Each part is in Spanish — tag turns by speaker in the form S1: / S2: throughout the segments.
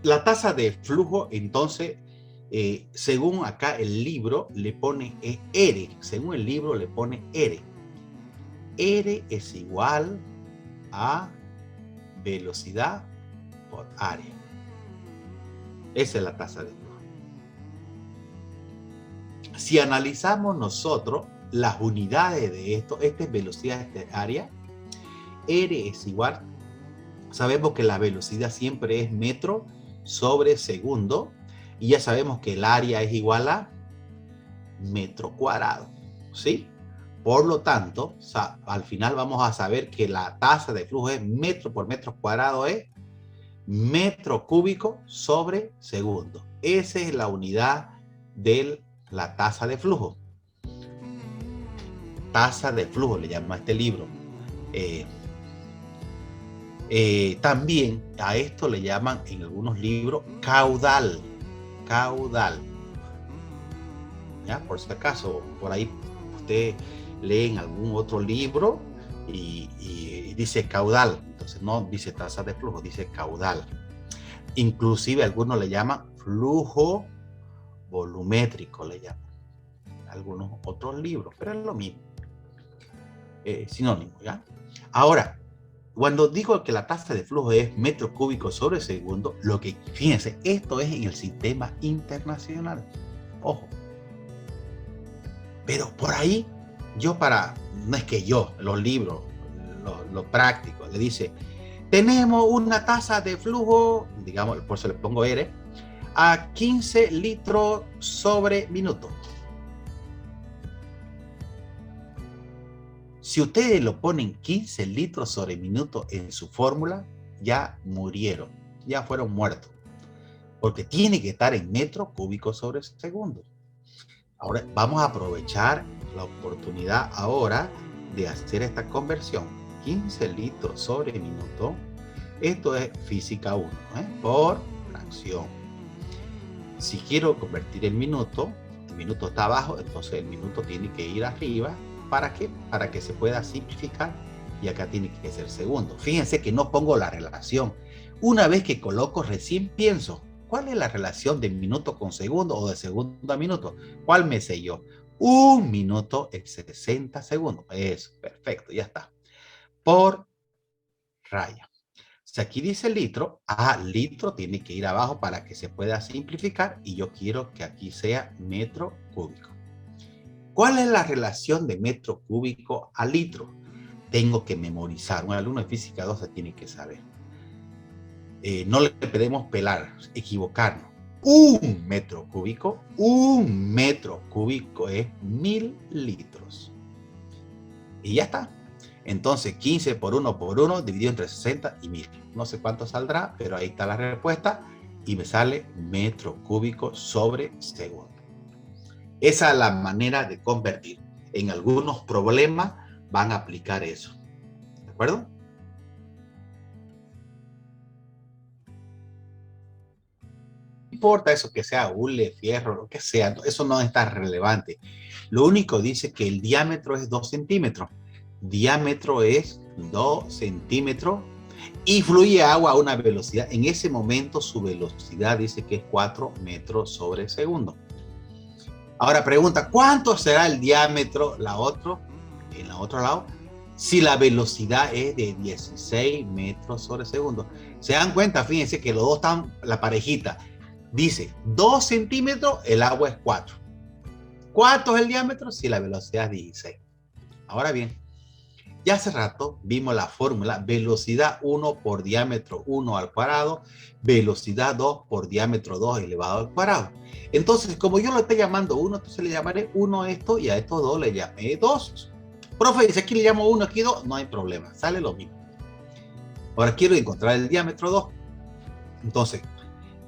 S1: La tasa de flujo, entonces, según acá el libro, le pone R. Según el libro, le pone R. R es igual a velocidad por área. Esa es la tasa de flujo. Si analizamos nosotros las unidades de esto, esta es velocidad, esta es área, R es igual, sabemos que la velocidad siempre es metro sobre segundo, y ya sabemos que el área es igual a metro cuadrado, ¿sí? Por lo tanto, al final vamos a saber que la tasa de flujo es metro por metro cuadrado, es metro cúbico sobre segundo. Esa es la unidad de la tasa de flujo. Tasa de flujo le llama a este libro. También a esto le llaman en algunos libros caudal. Caudal. ¿Ya? Por si acaso, por ahí usted lee en algún otro libro y dice caudal. Entonces no dice tasa de flujo, dice caudal. Inclusive algunos le llaman flujo volumétrico, le llaman. Algunos otros libros, pero es lo mismo. Sinónimo, ¿ya? Ahora, cuando digo que la tasa de flujo es metro cúbico sobre segundo, lo que, fíjense, esto es en el sistema internacional. Ojo. Pero por ahí, no es que yo, los libros, lo práctico, le dice, tenemos una tasa de flujo, digamos, por eso le pongo R, a 15 litros sobre minuto. Si ustedes lo ponen 15 litros sobre minuto en su fórmula, ya murieron, ya fueron muertos. Porque tiene que estar en metros cúbicos sobre segundo. Ahora vamos a aprovechar la oportunidad ahora de hacer esta conversión. 15 litros sobre minuto. Esto es física 1, por fracción. Si quiero convertir el minuto está abajo, entonces el minuto tiene que ir arriba. ¿Para qué? Para que se pueda simplificar, y acá tiene que ser segundo. Fíjense que no pongo la relación. Una vez que coloco, recién pienso, ¿cuál es la relación de minuto con segundo o de segundo a minuto? ¿Cuál me sé yo? Un minuto es 60 segundos. Eso, perfecto, ya está. Por raya. Si aquí dice litro, litro tiene que ir abajo para que se pueda simplificar, y yo quiero que aquí sea metro cúbico. ¿Cuál es la relación de metro cúbico a litro? Tengo que memorizar. Un alumno de física 2 se tiene que saber. No le podemos pelar, equivocarnos. Un metro cúbico es 1000 litros. Y ya está. Entonces 15 por 1 dividido entre 60 y 1000. No sé cuánto saldrá, pero ahí está la respuesta y me sale metro cúbico sobre segundo. Esa es la manera de convertir. En algunos problemas van a aplicar eso. ¿De acuerdo? No importa eso que sea hule, fierro, lo que sea, eso no es tan relevante. Lo único dice que el diámetro es 2 centímetros. Diámetro es 2 centímetros y fluye agua a una velocidad. En ese momento su velocidad dice que es 4 metros sobre segundo. Ahora pregunta, ¿cuánto será el diámetro en el otro lado? Si la velocidad es de 16 metros sobre segundo. ¿Se dan cuenta? Fíjense que los dos están, la parejita. Dice 2 centímetros, el agua es 4. ¿Cuánto es el diámetro? Si la velocidad es 16. Ahora bien, ya hace rato vimos la fórmula velocidad 1 por diámetro 1 al cuadrado, velocidad 2 por diámetro 2 elevado al cuadrado. Entonces, como yo lo estoy llamando 1, entonces le llamaré 1 a esto y a estos 2 le llamé 2. Profe, si aquí le llamo 1, aquí 2, no hay problema, sale lo mismo. Ahora quiero encontrar el diámetro 2. Entonces,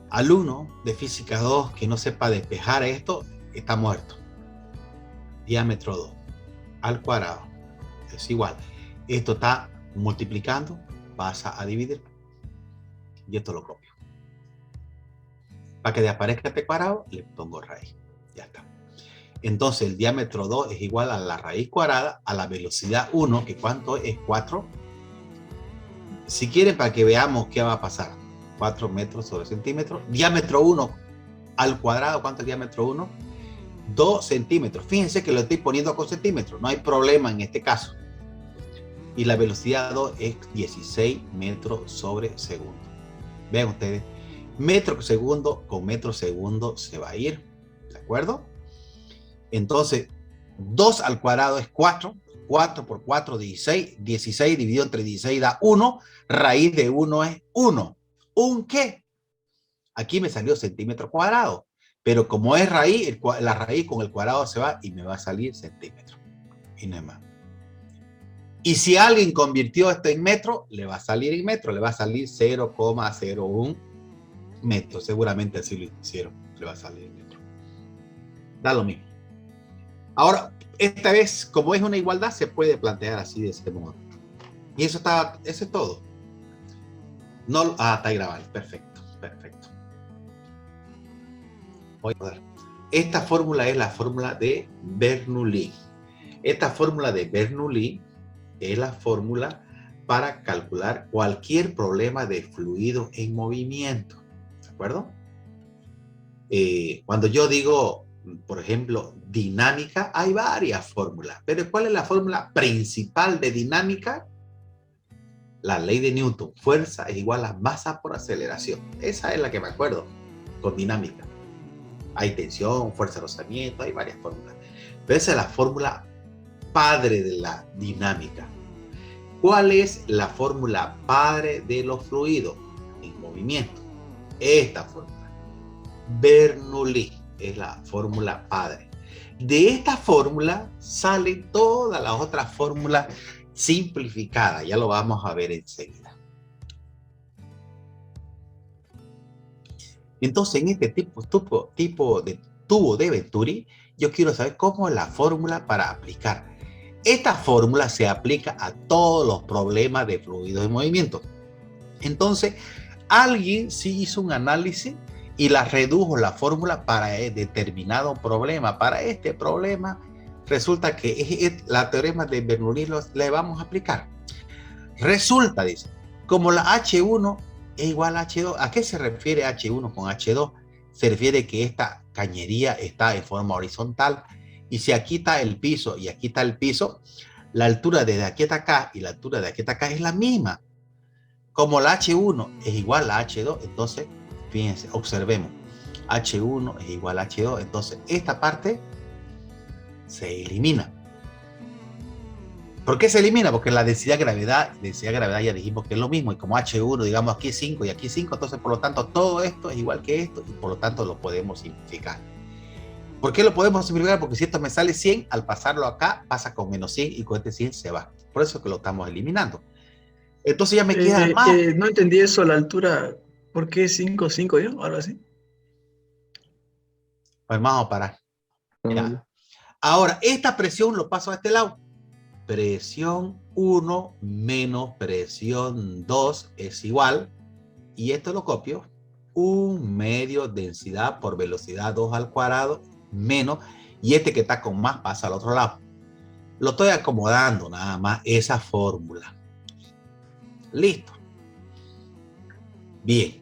S1: alumno de física 2 que no sepa despejar esto, está muerto. Diámetro 2 al cuadrado es igual. Esto está multiplicando, pasa a dividir. Y esto lo copio. Para que aparezca este cuadrado, le pongo raíz. Ya está. Entonces el diámetro 2 es igual a la raíz cuadrada a la velocidad 1, que ¿cuánto es? 4. Si quieren, para que veamos qué va a pasar. 4 metros sobre centímetros. Diámetro 1 al cuadrado, ¿cuánto es diámetro 1? 2 centímetros. Fíjense que lo estoy poniendo con centímetros, no hay problema en este caso. Y la velocidad 2 es 16 metros sobre segundo. Vean ustedes, metro segundo con metro segundo se va a ir, ¿de acuerdo? Entonces, 2 al cuadrado es 4, 4 por 4, 16, 16 dividido entre 16 da 1, raíz de 1 es 1. ¿Un qué? Aquí me salió centímetro cuadrado, pero como es raíz, la raíz con el cuadrado se va y me va a salir centímetro. Y no es más. Y si alguien convirtió esto en metro, le va a salir en metro, le va a salir 0,01 metros. Seguramente así lo hicieron, le va a salir en metro. Da lo mismo. Ahora, esta vez, como es una igualdad, se puede plantear así de este modo. Y eso es todo. No, está grabado, perfecto, perfecto. Voy a ver. Esta fórmula es la fórmula de Bernoulli. Esta fórmula de Bernoulli es la fórmula para calcular cualquier problema de fluido en movimiento. ¿De acuerdo? Cuando yo digo, por ejemplo, dinámica, hay varias fórmulas. Pero ¿cuál es la fórmula principal de dinámica? La ley de Newton. Fuerza es igual a masa por aceleración. Esa es la que me acuerdo con dinámica. Hay tensión, fuerza de rozamiento, hay varias fórmulas. Pero esa es la fórmula padre de la dinámica. ¿Cuál es la fórmula padre de los fluidos en movimiento? Esta fórmula. Bernoulli es la fórmula padre. De esta fórmula salen todas las otras fórmulas simplificadas. Ya lo vamos a ver enseguida. Entonces, en este tipo de tubo de Venturi, yo quiero saber cómo es la fórmula para aplicar. Esta fórmula se aplica a todos los problemas de fluidos en movimiento. Entonces, alguien sí hizo un análisis y la redujo la fórmula para determinado problema. Para este problema, resulta que la teorema de Bernoulli le vamos a aplicar. Resulta, dice, como la H1 es igual a H2. ¿A qué se refiere H1 con H2? Se refiere que esta cañería está en forma horizontal. Y si aquí está el piso y aquí está el piso, la altura desde aquí hasta acá y la altura de aquí hasta acá es la misma. Como la H1 es igual a H2, entonces, fíjense, observemos. H1 es igual a H2, entonces esta parte se elimina. ¿Por qué se elimina? Porque la densidad gravedad ya dijimos que es lo mismo, y como H1, digamos aquí 5 y aquí 5, entonces por lo tanto todo esto es igual que esto y por lo tanto lo podemos simplificar. ¿Por qué lo podemos simplificar? Porque si esto me sale 100, al pasarlo acá pasa con menos 100 y con este 100 se va. Por eso que lo estamos eliminando. Entonces ya me queda más.
S2: No entendí eso, la altura. ¿Por qué 5, 5 yo? Algo así.
S1: Pues vamos a parar. Ya.
S2: No.
S1: Ahora, esta presión lo paso a este lado. Presión 1 menos presión 2 es igual, y esto lo copio, 1 medio densidad por velocidad 2 al cuadrado menos, y este que está con más pasa al otro lado. Lo estoy acomodando nada más esa fórmula. Listo. Bien.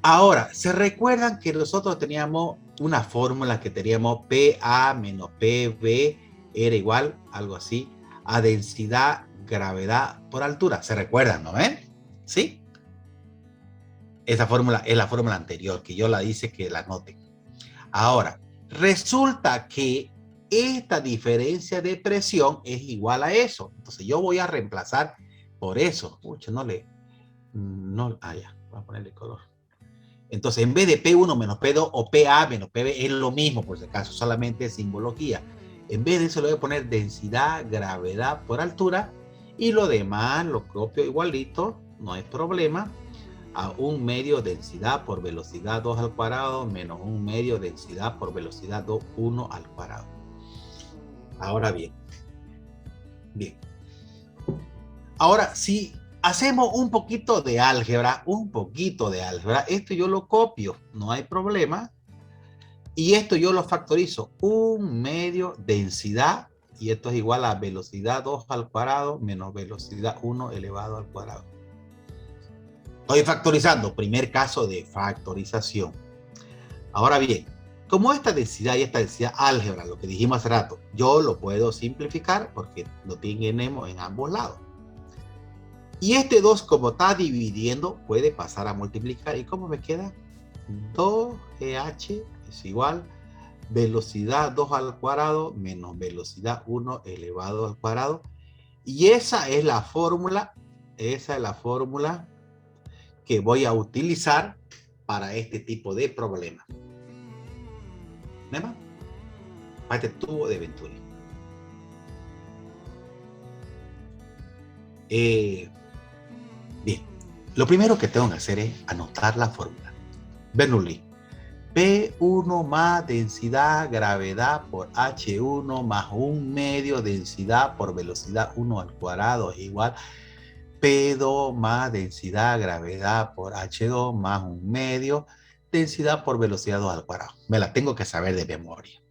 S1: Ahora, ¿se recuerdan que nosotros teníamos una fórmula que teníamos PA menos PB era igual, algo así, a densidad, gravedad por altura? ¿Se recuerdan, no ven? ¿Sí? Esa fórmula es la fórmula anterior, que yo la hice que la noten. Ahora, resulta que esta diferencia de presión es igual a eso. Entonces yo voy a reemplazar por eso. Pucha, ya, voy a ponerle color. Entonces, en vez de P1 menos P2 o PA menos PB, es lo mismo, por si acaso, solamente simbología. En vez de eso, le voy a poner densidad, gravedad por altura, y lo demás lo copio igualito, no hay problema, a 1 medio densidad por velocidad 2 al cuadrado menos 1 medio densidad por velocidad 2, 1 al cuadrado. Ahora bien. Ahora, si hacemos un poquito de álgebra, esto yo lo copio, no hay problema. Y esto yo lo factorizo, 1 medio densidad, y esto es igual a velocidad 2 al cuadrado menos velocidad 1 elevado al cuadrado. Estoy factorizando, primer caso de factorización. Ahora bien, como esta densidad y esta densidad álgebra, lo que dijimos hace rato, yo lo puedo simplificar porque lo tenemos en ambos lados. Y este 2, como está dividiendo, puede pasar a multiplicar. ¿Y cómo me queda? 2GH es igual velocidad 2 al cuadrado menos velocidad 1 elevado al cuadrado. Y esa es la fórmula que voy a utilizar para este tipo de problema. ¿Nema? Para este tubo de Venturi. Bien, lo primero que tengo que hacer es anotar la fórmula. Bernoulli. P1 más densidad gravedad por H1 más 1/2 densidad por velocidad 1 al cuadrado es igual P2 más densidad gravedad por H2 más 1/2 densidad por velocidad 2 al cuadrado. Me la tengo que saber de memoria.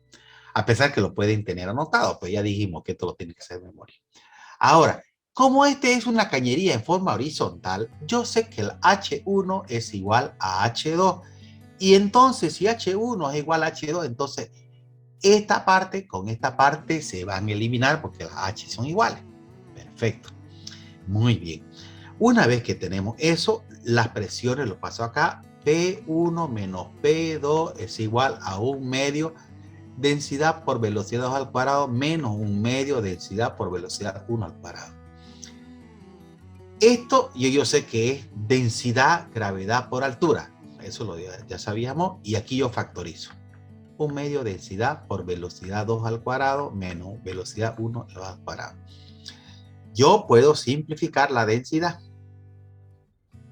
S1: A pesar que lo pueden tener anotado, pues ya dijimos que esto lo tiene que saber de memoria. Ahora, como este es una cañería en forma horizontal, yo sé que el H1 es igual a H2. Y entonces, si H1 es igual a H2, entonces esta parte con esta parte se van a eliminar porque las H son iguales. Perfecto. Muy bien. Una vez que tenemos eso, las presiones lo paso acá. P1 menos P2 es igual a 1/2 densidad por velocidad 2 al cuadrado menos 1/2 densidad por velocidad 1 al cuadrado. Esto yo sé que es densidad gravedad por altura. Eso ya sabíamos. Y aquí yo factorizo. 1/2 densidad por velocidad 2 al cuadrado menos velocidad 1 al cuadrado. Yo puedo simplificar la densidad.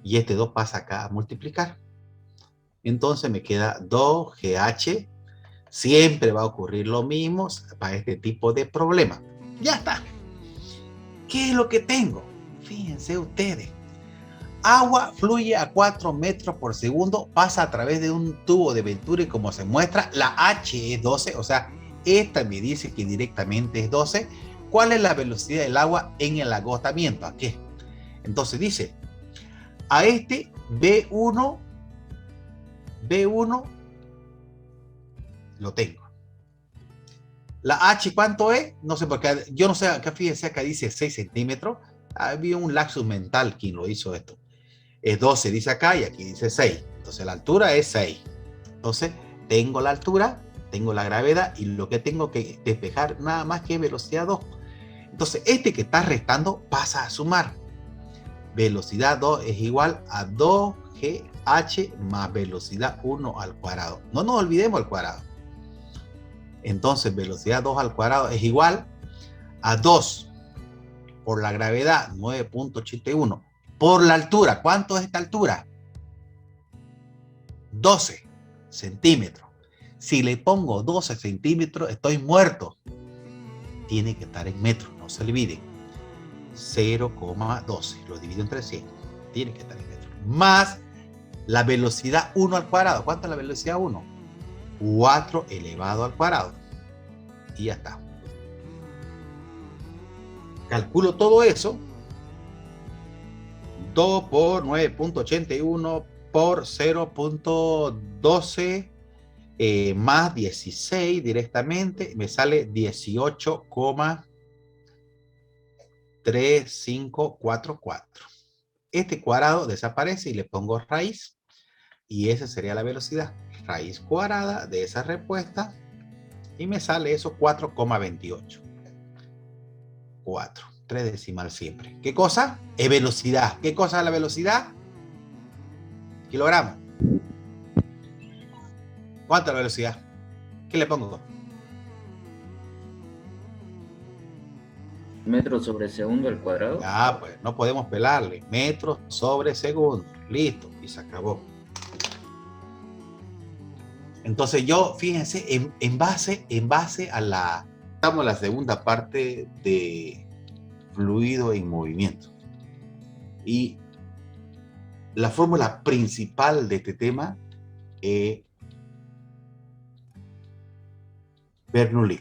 S1: Y este 2 pasa acá a multiplicar. Entonces me queda 2GH. Siempre va a ocurrir lo mismo para este tipo de problema. Ya está. ¿Qué es lo que tengo? Fíjense ustedes. Agua fluye a 4 metros por segundo, pasa a través de un tubo de Venturi como se muestra. La H es 12, o sea, esta me dice que directamente es 12. ¿Cuál es la velocidad del agua en el agotamiento? Aquí. Entonces dice, a este B1 lo tengo. La H, ¿cuánto es? No sé, porque yo no sé, acá fíjense, acá dice 6 centímetros. Había un lapsus mental quien lo hizo esto. Es 12, dice acá, y aquí dice 6. Entonces la altura es 6. Entonces tengo la altura, tengo la gravedad, y lo que tengo que despejar nada más que velocidad 2. Entonces este que está restando pasa a sumar. Velocidad 2 es igual a 2GH más velocidad 1 al cuadrado. No nos olvidemos el cuadrado. Entonces velocidad 2 al cuadrado es igual a 2 por la gravedad 9.81 por la altura. ¿Cuánto es esta altura? 12 centímetros. Si le pongo 12 centímetros, estoy muerto. Tiene que estar en metros, no se olviden. 0,12. Lo divido entre 100. Tiene que estar en metros. Más la velocidad 1 al cuadrado. ¿Cuánto es la velocidad 1? 4 elevado al cuadrado. Y ya está. Calculo todo eso. 2 por 9.81 por 0.12 más 16 directamente. Me sale 18,3544. Este cuadrado desaparece y le pongo raíz. Y esa sería la velocidad. Raíz cuadrada de esa respuesta. Y me sale eso 4,28. 4. 3 decimal siempre. ¿Qué cosa? Es velocidad. ¿Qué cosa es la velocidad? Kilogramos. ¿Cuánto es la velocidad? ¿Qué le pongo?
S3: Metros sobre segundo al cuadrado.
S1: Ah, pues no podemos pelarle. Metros sobre segundo. Listo. Y se acabó. Entonces yo, fíjense, en base a la... Estamos en la segunda parte de fluido en movimiento. Y la fórmula principal de este tema es Bernoulli.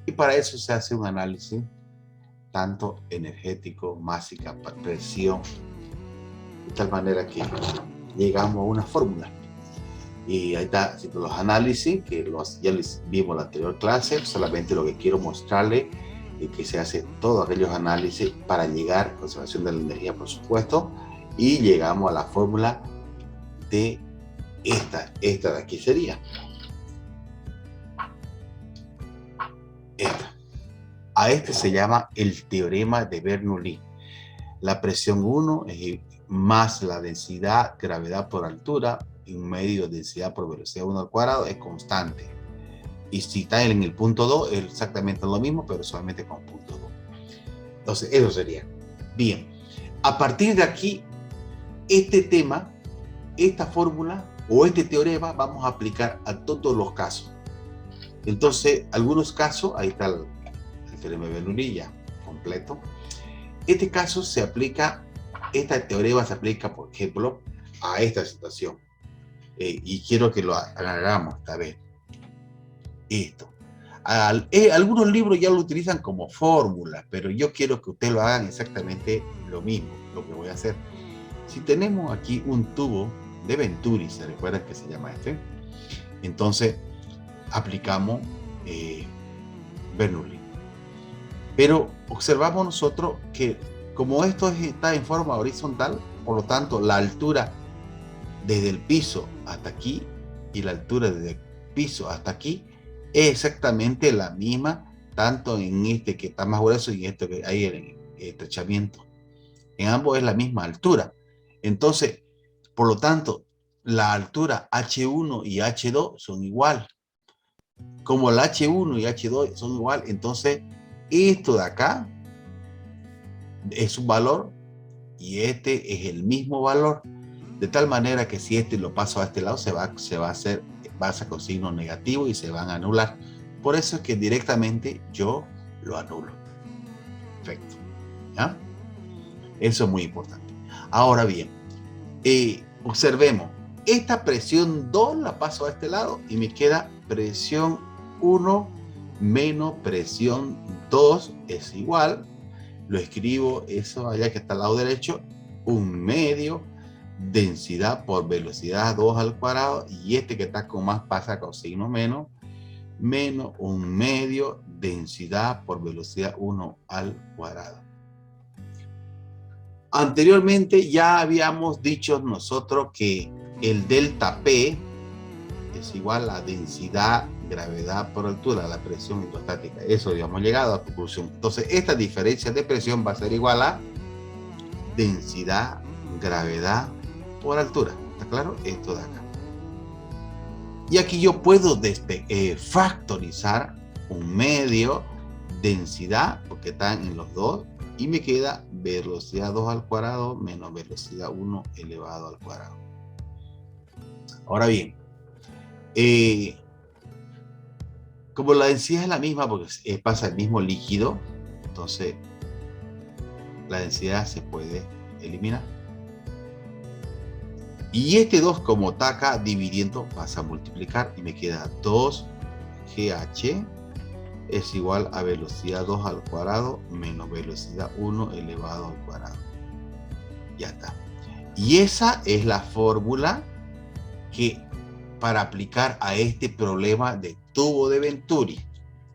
S1: Y para eso se hace un análisis tanto energético, másica, presión, de tal manera que llegamos a una fórmula. Y ahí está haciendo los análisis, que ya les vimos en la anterior clase. Solamente lo que quiero mostrarle es que se hace todos aquellos análisis para llegar a conservación de la energía, por supuesto, y llegamos a la fórmula de esta de aquí sería esta. A este se llama el teorema de Bernoulli. La presión 1 es más la densidad, gravedad por altura, y un medio densidad por velocidad 1 al cuadrado es constante. Y si está en el punto 2 es exactamente lo mismo, pero solamente con punto 2. Entonces, eso sería. Bien, a partir de aquí, este tema, esta fórmula o este teorema vamos a aplicar a todos los casos. Entonces, algunos casos, ahí está el teorema de Bernoulli ya completo. Este caso se aplica, este teorema se aplica, por ejemplo, a esta situación. Y quiero que lo hagamos esta vez. Esto. Algunos libros ya lo utilizan como fórmula, pero yo quiero que ustedes lo hagan exactamente lo mismo, lo que voy a hacer. Si tenemos aquí un tubo de Venturi, ¿se recuerdan que se llama este? Entonces, aplicamos Bernoulli. Pero observamos nosotros que como esto está en forma horizontal, por lo tanto, la altura desde el piso hasta aquí y la altura desde el piso hasta aquí es exactamente la misma, tanto en este que está más grueso y en este que hay el estrechamiento. En ambos es la misma altura. Entonces, por lo tanto, la altura H1 y H2 son igual. Como la H1 y H2 son igual, entonces esto de acá es un valor y este es el mismo valor. De tal manera que si este lo paso a este lado, va a ser con signo negativo y se van a anular. Por eso es que directamente yo lo anulo. Perfecto. ¿Ya? Eso es muy importante. Ahora bien, observemos. Esta presión 2 la paso a este lado y me queda presión 1 menos presión 2 es igual. Lo escribo eso allá que está al lado derecho. 1/2 densidad por velocidad 2 al cuadrado, y este que está con más pasa con signo menos 1/2 densidad por velocidad 1 al cuadrado. Anteriormente ya habíamos dicho nosotros que el delta P es igual a densidad, gravedad por altura, la presión hidrostática. Eso habíamos llegado a la conclusión. Entonces esta diferencia de presión va a ser igual a densidad, gravedad por altura. ¿Está claro? Esto de acá. Y aquí yo puedo factorizar 1/2 densidad, porque están en los dos, y me queda velocidad 2 al cuadrado menos velocidad 1 elevado al cuadrado. Ahora bien, como la densidad es la misma porque pasa el mismo líquido, entonces la densidad se puede eliminar. Y este 2, como está acá dividiendo, pasa a multiplicar y me queda 2GH es igual a velocidad 2 al cuadrado menos velocidad 1 elevado al cuadrado. Ya está. Y esa es la fórmula que para aplicar a este problema de tubo de Venturi.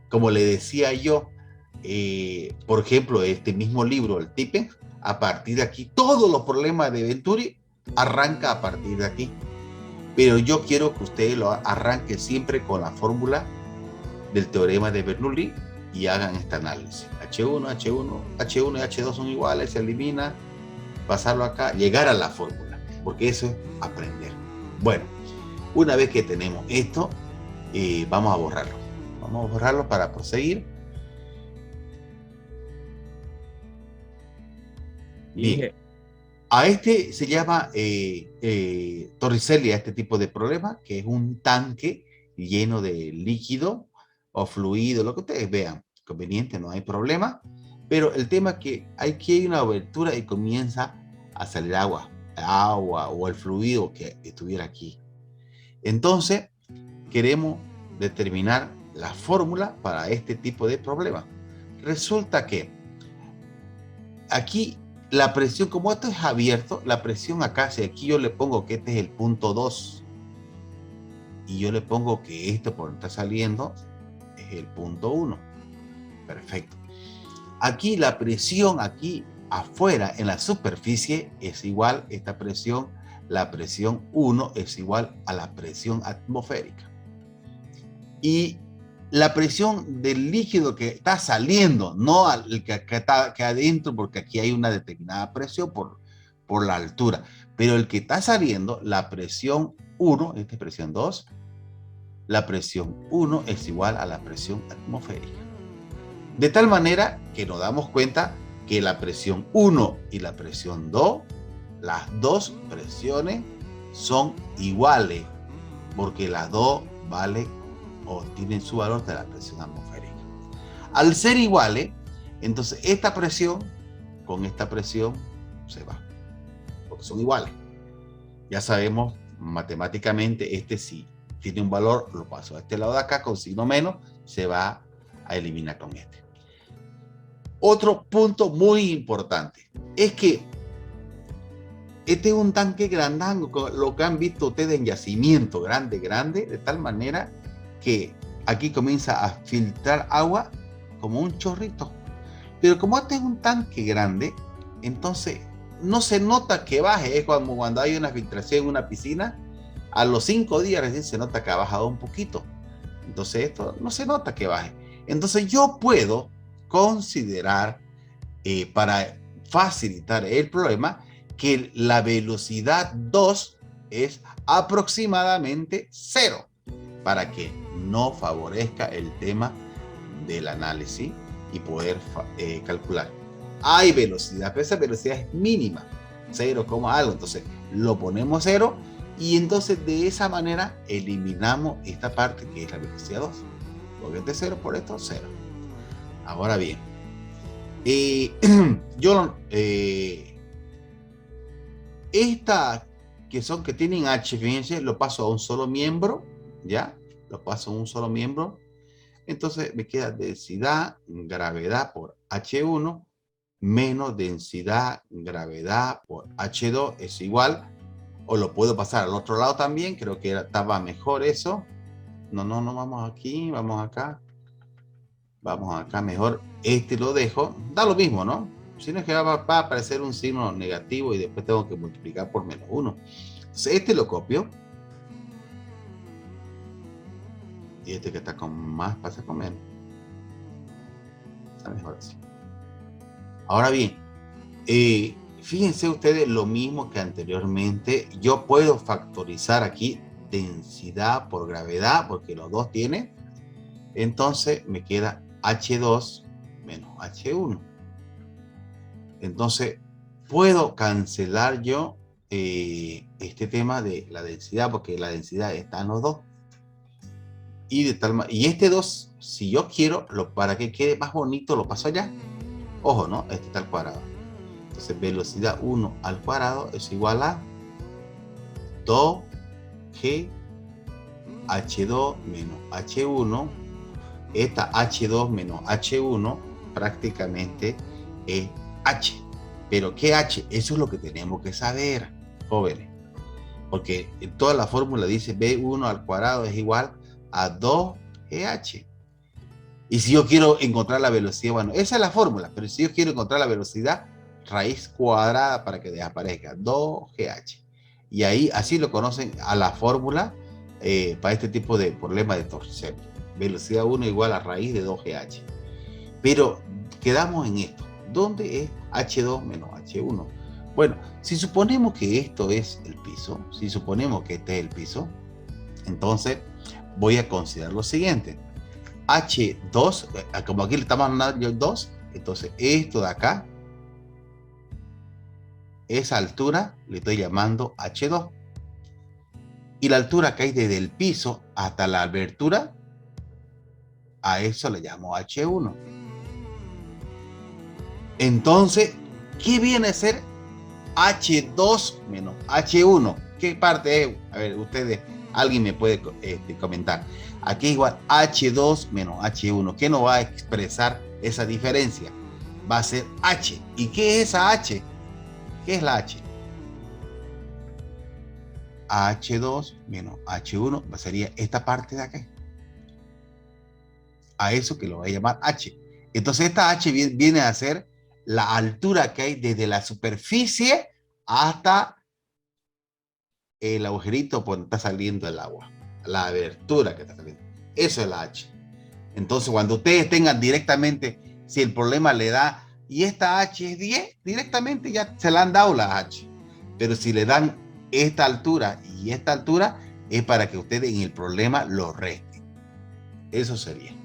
S1: Como le decía yo, por ejemplo, este mismo libro, el TIPE, a partir de aquí, todos los problemas de Venturi arranca a partir de aquí. Pero yo quiero que ustedes lo arranquen siempre con la fórmula del teorema de Bernoulli y hagan este análisis. H1 y H2 son iguales, se elimina, pasarlo acá, llegar a la fórmula, porque eso es aprender. Bueno, una vez que tenemos esto, vamos a borrarlo. Vamos a borrarlo para proseguir. Bien. A este se llama Torricelli, a este tipo de problema, que es un tanque lleno de líquido o fluido, lo que ustedes vean conveniente, no hay problema. Pero el tema es que aquí hay una abertura y comienza a salir agua o el fluido que estuviera aquí. Entonces, queremos determinar la fórmula para este tipo de problema. Resulta que aquí la presión, como esto es abierto, la presión acá, si aquí yo le pongo que este es el punto 2 y yo le pongo que esto por donde está saliendo es el punto 1. Perfecto. Aquí la presión, aquí afuera en la superficie es igual, esta presión, la presión 1 es igual a la presión atmosférica. Y la presión del líquido que está saliendo, no el que está adentro, porque aquí hay una determinada presión por la altura, pero el que está saliendo, la presión 1, esta es presión 2, la presión 1 es igual a la presión atmosférica. De tal manera que nos damos cuenta que la presión 1 y la presión 2, las dos presiones son iguales, porque las dos valen o tienen su valor de la presión atmosférica. Al ser iguales, entonces esta presión con esta presión se va, porque son iguales. Ya sabemos matemáticamente, este sí tiene un valor, lo paso a este lado de acá con signo menos, se va a eliminar con este. Otro punto muy importante es que este es un tanque grandango, lo que han visto ustedes en yacimiento grande, de tal manera que aquí comienza a filtrar agua como un chorrito. Pero como este es un tanque grande, entonces no se nota que baje. Es como cuando hay una filtración en una piscina, a los 5 días recién se nota que ha bajado un poquito. Entonces esto no se nota que baje. Entonces yo puedo considerar, para facilitar el problema, que la velocidad 2 es aproximadamente 0, para que no favorezca el tema del análisis y poder calcular. Hay velocidad, pero esa velocidad es mínima, 0, algo, entonces lo ponemos 0 y entonces de esa manera eliminamos esta parte que es la velocidad 2, porque este 0 por esto 0. Ahora bien, esta que tienen H, fíjense, lo paso a un solo miembro, ¿ya? Lo paso a un solo miembro. Entonces me queda densidad, gravedad por H1 menos densidad, gravedad por H2 es igual, o lo puedo pasar al otro lado también, creo que estaba mejor eso. No, vamos aquí, vamos acá. Vamos acá, mejor este lo dejo. Da lo mismo, ¿no? Si no es que va a aparecer un signo negativo y después tengo que multiplicar por menos 1. Entonces este lo copio. Y este que está con más pasa con menos. Está mejor así. Ahora bien, fíjense ustedes lo mismo que anteriormente. Yo puedo factorizar aquí densidad por gravedad, porque los dos tienen. Entonces me queda H2 menos H1. Entonces puedo cancelar yo este tema de la densidad, porque la densidad está en los dos. Y este 2, si yo quiero, para que quede más bonito, lo paso allá. Ojo, ¿no? Este está al cuadrado. Entonces velocidad 1 al cuadrado es igual a 2G H2 menos H1. Esta H2 menos H1 prácticamente es H. Pero ¿qué H? Eso es lo que tenemos que saber, jóvenes. Porque en toda la fórmula dice B1 al cuadrado es igual a 2GH. Y si yo quiero encontrar la velocidad, bueno, esa es la fórmula. Pero si yo quiero encontrar la velocidad, raíz cuadrada para que desaparezca, 2GH. Y ahí, así lo conocen a la fórmula para este tipo de problema de torsión. Velocidad 1 igual a raíz de 2GH. Pero quedamos en esto. ¿Dónde es H2 menos H1? Bueno, si suponemos que esto es el piso, si suponemos que este es el piso, entonces voy a considerar lo siguiente. H2, como aquí le estamos dando 2, entonces esto de acá, esa altura le estoy llamando H2. Y la altura que hay desde el piso hasta la abertura, a eso le llamo H1. Entonces, ¿qué viene a ser H2 menos H1? ¿Qué parte es? A ver, ustedes, alguien me puede comentar. Aquí es igual H2 menos H1. ¿Qué nos va a expresar esa diferencia? Va a ser H. ¿Y qué es esa H? ¿Qué es la H? H2 menos H1 sería esta parte de acá. A eso que lo voy a llamar H. Entonces esta H viene a ser la altura que hay desde la superficie hasta el agujerito por donde está saliendo el agua. La abertura que está saliendo. Eso es la H. Entonces cuando ustedes tengan directamente, si el problema le da, y esta H es 10, directamente ya se le han dado la H. Pero si le dan esta altura y esta altura, es para que ustedes en el problema lo resten. Eso sería.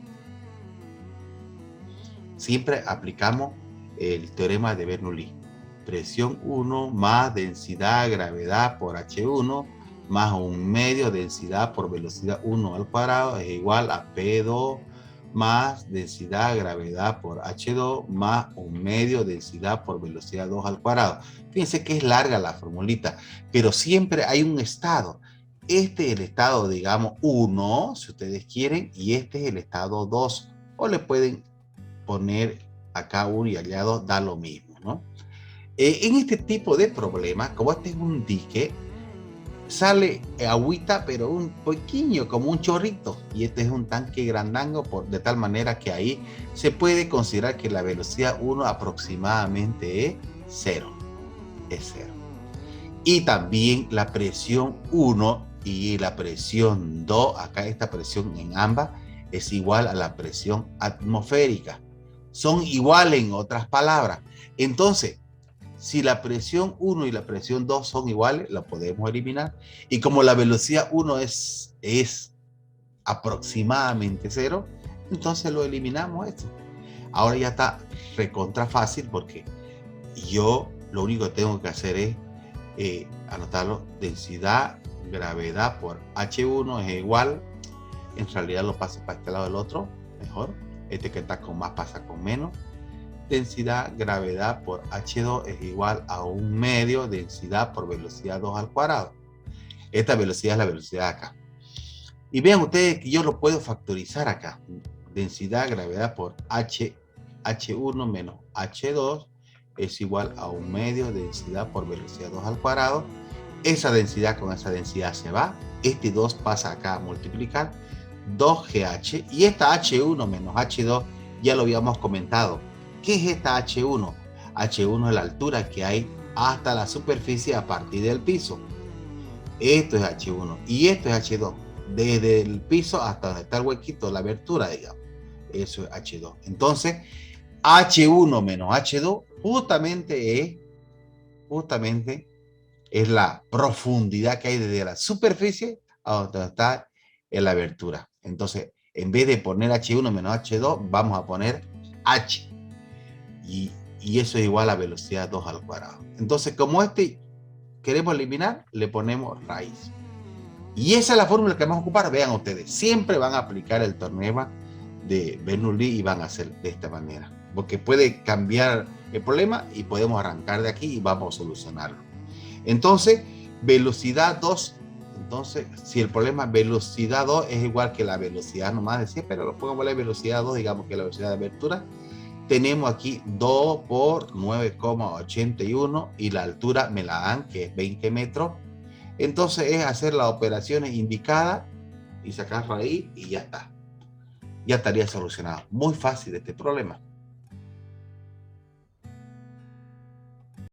S1: Siempre aplicamos el teorema de Bernoulli. Presión 1 más densidad gravedad por H1 más un medio densidad por velocidad 1 al cuadrado es igual a P2 más densidad gravedad por H2 más un medio densidad por velocidad 2 al cuadrado. Fíjense que es larga la formulita, pero siempre hay un estado. Este es el estado, digamos, 1, si ustedes quieren, y este es el estado 2. O le pueden poner acá 1 y allá 2, da lo mismo, ¿no? En este tipo de problemas, como este es un dique, sale agüita, pero un pequeño, como un chorrito, y este es un tanque grandango, de tal manera que ahí se puede considerar que la velocidad 1 aproximadamente es 0. Es 0. Y también la presión 1 y la presión 2, acá esta presión en ambas, es igual a la presión atmosférica. Son iguales en otras palabras. Entonces, si la presión 1 y la presión 2 son iguales, la podemos eliminar. Y como la velocidad 1 es aproximadamente 0, entonces lo eliminamos esto. Ahora ya está recontra fácil porque yo lo único que tengo que hacer es anotarlo. Densidad, gravedad por H1 es igual. En realidad lo paso para este lado del otro, mejor. Este que está con más pasa con menos. Densidad, gravedad por H2 es igual a un medio densidad por velocidad 2 al cuadrado. Esta velocidad es la velocidad acá. Y vean ustedes que yo lo puedo factorizar acá. Densidad, gravedad por H1 menos H2 es igual a un medio densidad por velocidad 2 al cuadrado. Esa densidad con esa densidad se va. Este 2 pasa acá a multiplicar. 2GH. Y esta H1 menos H2 ya lo habíamos comentado. ¿Qué es esta H1? H1 es la altura que hay hasta la superficie a partir del piso. Esto es H1 y esto es H2. Desde el piso hasta donde está el huequito, la abertura, digamos. Eso es H2. Entonces, H1 menos H2 justamente es la profundidad que hay desde la superficie a donde está la abertura. Entonces, en vez de poner H1 menos H2, vamos a poner H. Y eso es igual a velocidad 2 al cuadrado. Entonces, como este queremos eliminar, le ponemos raíz. Y esa es la fórmula que vamos a ocupar. Vean ustedes, siempre van a aplicar el teorema de Bernoulli y van a hacer de esta manera. Porque puede cambiar el problema y podemos arrancar de aquí y vamos a solucionarlo. Entonces, velocidad 2. Entonces, si el problema velocidad 2 es igual que la velocidad nomás decía, pero lo podemos poner velocidad 2, digamos que la velocidad de abertura, tenemos aquí 2 por 9,81 y la altura me la dan, que es 20 metros. Entonces es hacer las operaciones indicadas y sacar raíz y ya está. Ya estaría solucionado. Muy fácil este problema.